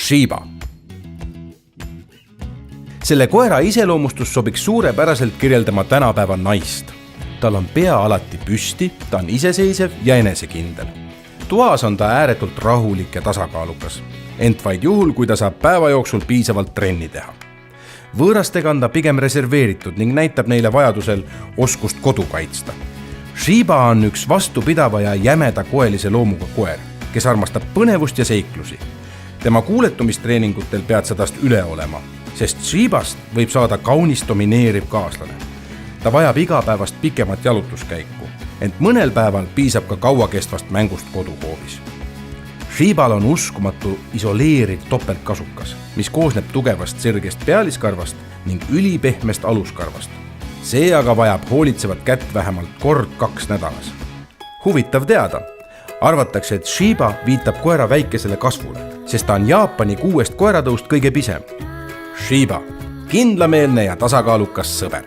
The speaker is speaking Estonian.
Shiba. Selle koera iseloomustus sobiks suurepäraselt kirjeldama tänapäeva naist. Tal on pea alati püsti, ta on iseseisev ja enesekindel. Toas on ta ääretult rahulik ja tasakaalukas, ent vaid juhul, kui ta saab päeva jooksul piisavalt trenni teha. Võõrastega on ta pigem reserveeritud ning näitab neile vajadusel oskust kodu kaitsta. Shiba on üks vastupidava ja jämeda koelise loomuga koer, kes armastab põnevust ja seiklusi. Tema kuuletumistreeningutel pead sa tast üle olema, sest Shibast võib saada kaunis domineeriv kaaslane. Ta vajab igapäevast pikemat jalutuskäiku, ent mõnel päeval piisab ka kauakestvast mängust koduhoovis. Shibal on uskumatu isoleeriv topeltkasukas, mis koosneb tugevast sirgest pealiskarvast ning ülipehmest aluskarvast. See aga vajab hoolitsevat kätt vähemalt kord 2 nädalas. Huvitav teada, arvatakse, et Shiba viitab koera väikesele kasvule, sest ta on Jaapani 6 koeratõust kõige pisem. Shiba, kindlameelne ja tasakaalukas sõber.